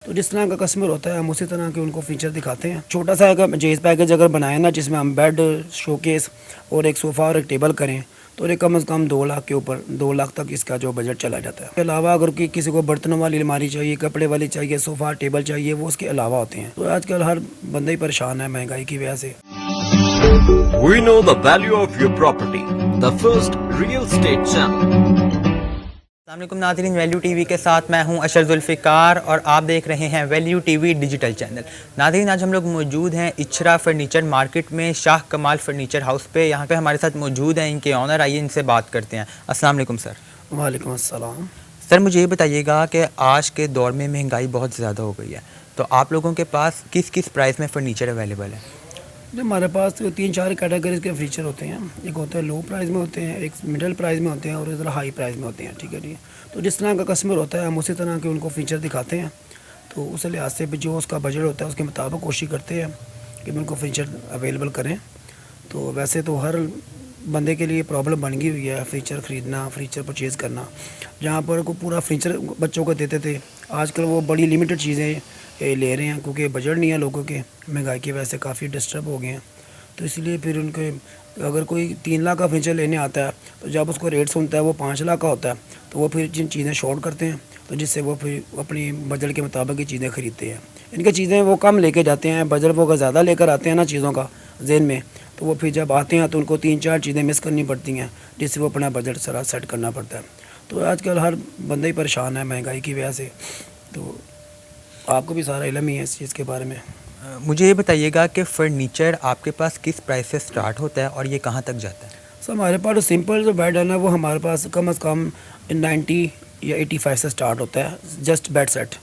तो जिस तरह का कस्टमर होता है हम उसी तरह के उनको फीचर दिखाते हैं। छोटा सा एक जेस पैकेज अगर बनाए ना, जिसमें हम बेड, शोकेस और एक सोफ़ा और एक टेबल करें, तो ये कम से कम 2 लाख के ऊपर, 2 लाख तक इसका जो बजट चला जाता है। इसके अलावा अगर किसी को बर्तनों वाली अलमारी चाहिए, कपड़े वाली चाहिए, सोफ़ा टेबल चाहिए, वो उसके अलावा होते हैं। तो आजकल हर बंदा ही परेशान है महंगाई की वजह से। We know the value of your property. The first real estate channel. अस्सलामुअलैकुम नाज़रीन, वैल्यू टीवी के साथ मैं हूं अशर जुल्फ़िकार और आप देख रहे हैं वैल्यू टीवी डिजिटल चैनल। नाज़रीन, आज हम लोग मौजूद हैं इचरा फर्नीचर मार्केट में, शाह कमाल फर्नीचर हाउस पे। यहाँ पे हमारे साथ मौजूद हैं इनके ऑनर, आइए इनसे बात करते हैं। अस्सलाम वालेकुम सर। वालेकुम अस्सलाम। सर, मुझे ये बताइएगा कि आज के दौर में महंगाई बहुत ज़्यादा हो गई है, तो आप लोगों के पास किस किस प्राइस में फ़र्नीचर अवेलेबल है? जो हमारे पास तो 3-4 कैटेगरीज के फीचर होते हैं। एक होता है लो प्राइस में होते हैं, एक मिडिल प्राइस में होते हैं और इधर हाई प्राइस में होते हैं। ठीक है जी। तो जिस तरह का कस्टमर होता है हम उसी तरह के उनको फीचर दिखाते हैं। तो उस लिहाज से भी जो उसका बजट होता है उसके मुताबिक कोशिश करते हैं कि उनको फीचर अवेलेबल करें। तो वैसे तो हर बंदे के लिए प्रॉब्लम बन गई हुई है फीचर ख़रीदना, फीचर परचेज़ करना। जहाँ पर को पूरा फीचर बच्चों को देते थे, आजकल वो बड़ी लिमिटेड चीज़ें ले रहे हैं, क्योंकि बजट नहीं है लोगों के, महंगाई की वजह से काफ़ी डिस्टर्ब हो गए हैं। तो इसलिए फिर उनके अगर कोई 3 लाख का फीचर लेने आता है, तो जब उसको रेट सुनता है वो 5 लाख का होता है, तो वो फिर जिन चीज़ें शॉर्ट करते हैं, तो जिससे वो फिर अपनी बजट के मुताबिक ही चीज़ें ख़रीदते हैं। इनकी चीज़ें वो कम लेके जाते हैं, बजट वो अगर ज़्यादा लेकर आते हैं ना चीज़ों का ज़हन में, तो वो फिर जब आते हैं तो उनको 3-4 चीज़ें मिस करनी पड़ती हैं, जिससे वो अपना बजट सारा सेट करना पड़ता है। तो आजकल हर बंदा ही परेशान है महंगाई की वजह से। तो आपको भी सारा इल्म ही है इस चीज़ के बारे में। मुझे ये बताइएगा कि फ़र्नीचर आपके पास किस प्राइस से स्टार्ट होता है और ये कहाँ तक जाता है? सर, हमारे पास जो सिंपल जो बेड है ना, वो हमारे पास कम से कम 90 या 85 से स्टार्ट होता है, जस्ट बेड सेट।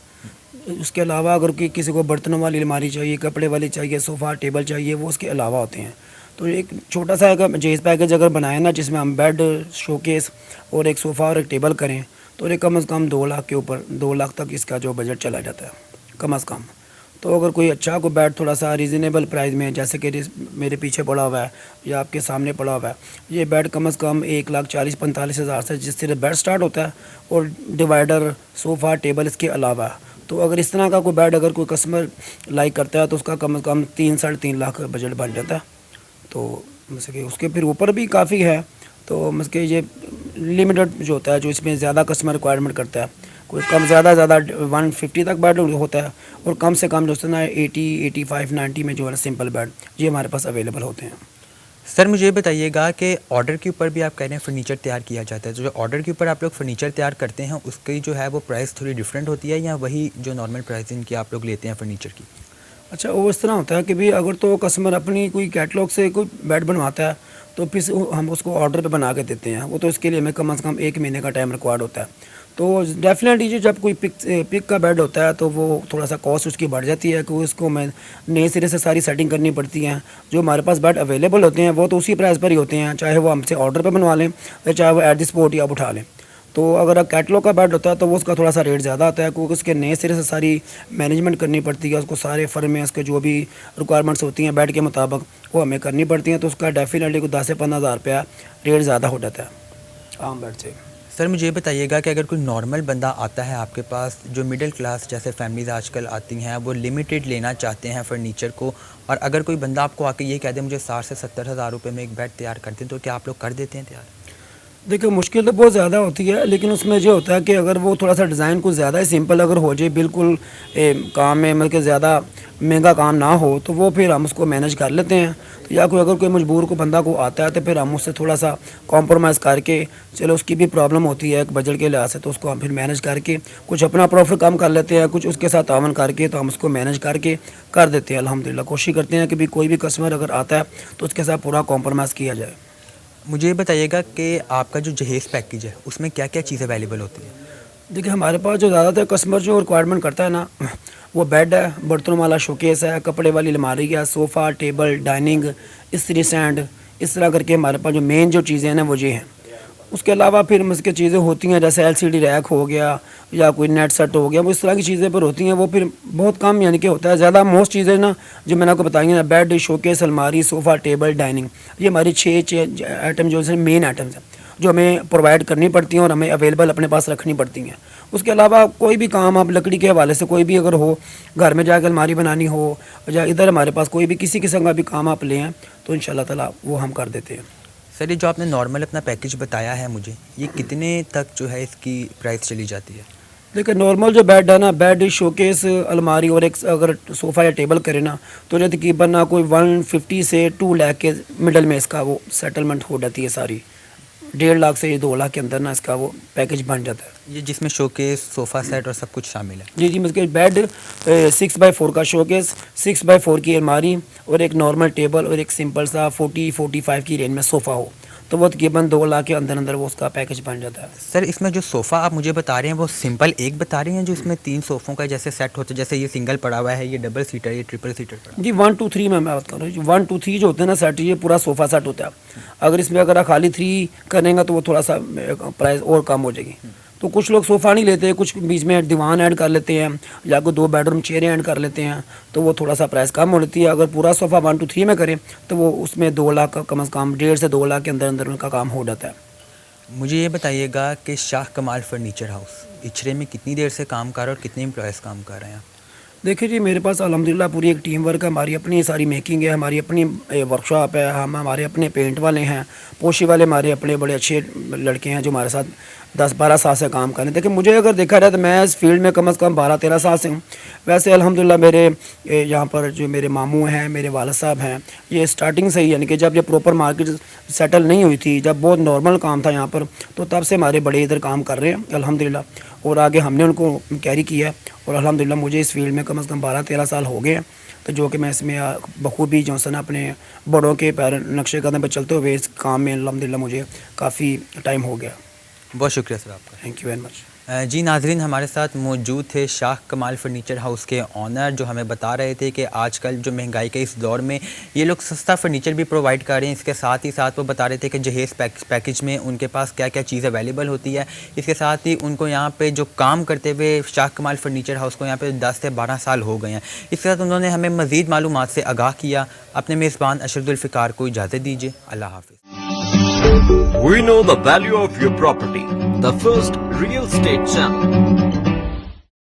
उसके अलावा अगर किसी को बर्तनों वाली अलमारी चाहिए, कपड़े वाली चाहिए, सोफ़ा टेबल चाहिए, वो उसके अलावा होते हैं। तो एक छोटा सा एक जेस पैकेज अगर बनाए ना, जिसमें हम बेड, शोकेस और एक सोफ़ा और एक टेबल करें, तो ये कम से कम 2 लाख के ऊपर, 2 लाख तक इसका जो बजट चला जाता है कम से कम। तो अगर कोई अच्छा को बेड थोड़ा सा रीज़नेबल प्राइस में, जैसे कि मेरे पीछे पड़ा हुआ है या आपके सामने पड़ा हुआ है, ये बेड कम से कम 1,40,45 हज़ार से जिससे बेड स्टार्ट होता है, और डिवाइडर, सोफ़ा टेबल इसके अलावा। तो अगर इस तरह का कोई बेड अगर कोई कस्टमर लाइक करता है, तो उसका कम से कम 3-3.5 लाख बजट बन जाता है। तो जैसे कि उसके फिर ऊपर भी काफ़ी है। तो मतलब कि ये लिमिटेड जो होता है, जो इसमें ज़्यादा कस्टमर रिक्वायरमेंट करता है, कोई कम ज़्यादा 150 तक बेड होता है, और कम से कम जो है ना 80, 85, 90 में जो है सिंपल बेड ये हमारे पास अवेलेबल होते हैं। सर, मुझे ये बताइएगा कि ऑर्डर के ऊपर भी आप कह रहे हैं फ़र्नीचर तैयार किया जाता है, तो जो ऑर्डर के ऊपर आप लोग फ़र्नीचर तैयार करते हैं उसकी जो है वो प्राइस थोड़ी डिफरेंट होती है, या वही जो नॉर्मल प्राइस इनकी आप लोग लेते हैं फ़र्नीचर की? अच्छा, वो इस तरह होता है कि भाई अगर तो कस्टमर अपनी कोई कैटलॉग से कोई बेड बनवाता है, तो फिर हम उसको ऑर्डर पे बना के देते हैं। वो तो इसके लिए हमें कम से कम 1 महीने का टाइम रिक्वायर्ड होता है। तो डेफिनेटली जो जब कोई पिक का बेड होता है, तो वो थोड़ा सा कॉस्ट उसकी बढ़ जाती है, कि उसको हमें नए सिरे से सारी सेटिंग करनी पड़ती है। जो हमारे पास बेड अवेलेबल होते हैं वो तो उसी प्राइस पर ही होते हैं, चाहे वो हमसे ऑर्डर पर बनवा लें या चाहे वो एट द स्पॉट ही आप उठा लें। तो अगर कैटलॉग का बेड होता है तो वो उसका थोड़ा सा रेट ज़्यादा आता है, क्योंकि उसके नए सिरे से सारी मैनेजमेंट करनी पड़ती है, उसको सारे फर्म में उसके जो भी रिक्वायरमेंट्स होती हैं बेड के मुताबिक वो हमें करनी पड़ती हैं। तो उसका डेफिनेटली को 10 से 15 हज़ार रुपया रेट ज़्यादा हो जाता है आम बेड से। सर, मुझे ये बताइएगा कि अगर कोई नॉर्मल बंदा आता है आपके पास, जो मिडिल क्लास जैसे फैमिलीज़ आजकल आती हैं, वो लिमिटेड लेना चाहते हैं फ़र्नीचर को, और अगर कोई बंदा आपको आके ये कह दे मुझे 60 से 70 हज़ार रुपये में एक बेड तैयार कर दें, तो क्या आप लोग कर देते हैं तैयार? देखिए, मुश्किल तो बहुत ज़्यादा होती है, लेकिन उसमें जो होता है कि अगर वो थोड़ा सा डिज़ाइन कुछ ज़्यादा ही सिंपल अगर हो जाए, बिल्कुल काम में मतलब कि ज़्यादा महंगा काम ना हो, तो वो फिर हम उसको मैनेज कर लेते हैं। तो या कोई अगर कोई मजबूर को बंदा को आता है, तो फिर हम उससे थोड़ा सा कॉम्प्रोमाइज़ करके, चलो उसकी भी प्रॉब्लम होती है एक बजट के लिहाज से, तो उसको हम फिर मैनेज करके कुछ अपना प्रॉफिट कम कर लेते हैं, कुछ उसके साथ तावन करके, तो हम उसको मैनेज करके कर देते हैं। अल्हम्दुलिल्लाह कोशिश करते हैं कि भी कोई भी कस्टमर अगर आता है तो उसके साथ पूरा कॉम्प्रोमाइज़ किया जाए। मुझे ये बताइएगा कि आपका जो जहेज़ पैकेज है उसमें क्या क्या चीज़ अवेलेबल होती है? देखिए, हमारे पास जो ज़्यादातर कस्टमर जो रिक्वायरमेंट करता है ना, वो बेड है, बर्तनों वाला शोकेस है, कपड़े वाली अलमारी है, सोफ़ा टेबल डाइनिंग, इस्त्री स्टैंड, इस तरह करके हमारे पास जो मेन जो चीज़ें हैं ना वो ये हैं। उसके अलावा फिर उसकी चीज़ें होती हैं, जैसे एलसीडी रैक हो गया या कोई नेट सेट हो गया, वो इस तरह की चीज़ें पर होती हैं। वो फिर बहुत कम यानी कि होता है, ज़्यादा मोस्ट चीज़ें ना जो मैंने आपको बताई हैं, बेड, शोकेस, अलमारी, सोफ़ा टेबल डाइनिंग, ये हमारी 6 आइटम जो है मेन आइटम्स हैं। जो हमें प्रोवाइड करनी पड़ती हैं और हमें अवेलेबल अपने पास रखनी पड़ती हैं। उसके अलावा कोई भी काम आप लकड़ी के हवाले से कोई भी अगर हो, घर में जाकर अलमारी बनानी हो या इधर हमारे पास कोई भी किसी किस्म का भी काम आप लें तो इंशाल्लाह ताला वो हम कर देते हैं। सर ये जो आपने नॉर्मल अपना पैकेज बताया है मुझे, ये कितने तक जो है इसकी प्राइस चली जाती है? देखिए नॉर्मल जो बेड है ना, बेड, शोकेस, अलमारी और एक अगर सोफ़ा या टेबल करे ना तो ये तकरीबन ना कोई 150 से 2 लाख के मिडल में इसका वो सेटलमेंट हो जाती है सारी। 1.5 लाख से 2 लाख के अंदर ना इसका वो पैकेज बन जाता है। ये जिसमें शोकेस, सोफ़ा सेट और सब कुछ शामिल है? जी मतलब बेड, 6x4 का शोकेस, 6x4 की अलमारी और एक नॉर्मल टेबल और एक सिंपल सा 40-45 की रेंज में सोफ़ा हो तो वो तकरीबन 2 लाख के अंदर अंदर वो उसका पैकेज बन जाता है। सर इसमें जो सोफ़ा आप मुझे बता रहे हैं वो सिंपल एक बता रहे हैं जो इसमें 3 सोफ़ों का जैसे सेट होता है, जैसे ये सिंगल पड़ा हुआ है, ये डबल सीटर, ये ट्रिपल सीटर पड़ा? जी 1 2 3 में मैं बात कर रहा हूँ। 1 2 3 जो होते हैं ना सेट, ये पूरा सोफ़ा सेट होता है। अगर इसमें अगर आप खाली 3 करेंगे तो वो थोड़ा सा प्राइस और कम हो जाएगी। तो कुछ लोग सोफ़ा नहीं लेते, कुछ बीच में दीवान ऐड कर लेते हैं या कोई 2 बेडरूम चेयरें ऐड कर लेते हैं तो वो थोड़ा सा प्राइस कम हो जाती है। अगर पूरा सोफ़ा 1 2 3 में करें तो वो उसमें 2 लाख का कम से कम 1.5 से 2 लाख के अंदर अंदर उनका काम हो जाता है। मुझे ये बताइएगा कि शाह कमाल फर्नीचर हाउस इचरे में कितनी देर से काम कर रहा है और कितने एम्प्लॉयज़ काम कर रहे हैं? देखिए जी मेरे पास अल्हम्दुलिल्लाह पूरी एक टीम वर्क है, हमारी अपनी सारी मेकिंग है, हमारी अपनी वर्कशॉप है, हम हमारे अपने पेंट वाले हैं, पोशी वाले हमारे अपने बड़े अच्छे लड़के हैं जो हमारे साथ 10-12 साल से काम कर रहे हैं। देखिए मुझे अगर देखा जाए तो मैं इस फील्ड में कम से कम 12-13 साल से हूँ। वैसे अल्हम्दुलिल्लाह मेरे यहाँ पर जो मेरे मामू हैं, मेरे वालिद साहब हैं, ये स्टार्टिंग से ही यानी कि जब ये प्रॉपर मार्केट सेटल नहीं हुई थी, जब बहुत नॉर्मल काम था यहाँ पर, तो तब से हमारे बड़े इधर काम कर रहे हैं अल्हम्दुलिल्लाह। और आगे हमने उनको कैरी किया और अल्हम्दुलिल्लाह मुझे इस फील्ड में कम से कम 12-13 साल हो गए हैं। तो जो कि मैं इसमें बखूबी जो है ना अपने बड़ों के पैर नक्शे कदम पर चलते हुए इस काम में अल्हम्दुलिल्लाह मुझे काफ़ी टाइम हो गया। बहुत शुक्रिया सर आपका। Thank you very much. जी नाजरीन, हमारे साथ मौजूद थे शाह कमाल फर्नीचर हाउस के ऑनर जो हमें बता रहे थे कि आजकल जो महंगाई के इस दौर में ये लोग सस्ता फर्नीचर भी प्रोवाइड कर रहे हैं। इसके साथ ही साथ वो बता रहे थे कि जहेज़ पैकेज में उनके पास क्या क्या चीज़ अवेलेबल होती है। इसके साथ ही उनको यहाँ पे जो काम करते हुए शाह कमाल फर्नीचर हाउस को यहाँ पे 10 से 12 साल हो गए हैं। इसके साथ उन्होंने हमें मज़ीद मालूमात से आगाह किया। अपने मेज़बान अशरदुल फ़िकार को इजाज़त दीजिए। अल्लाह हाफ़िज़। We know the value of your property. The first real estate channel.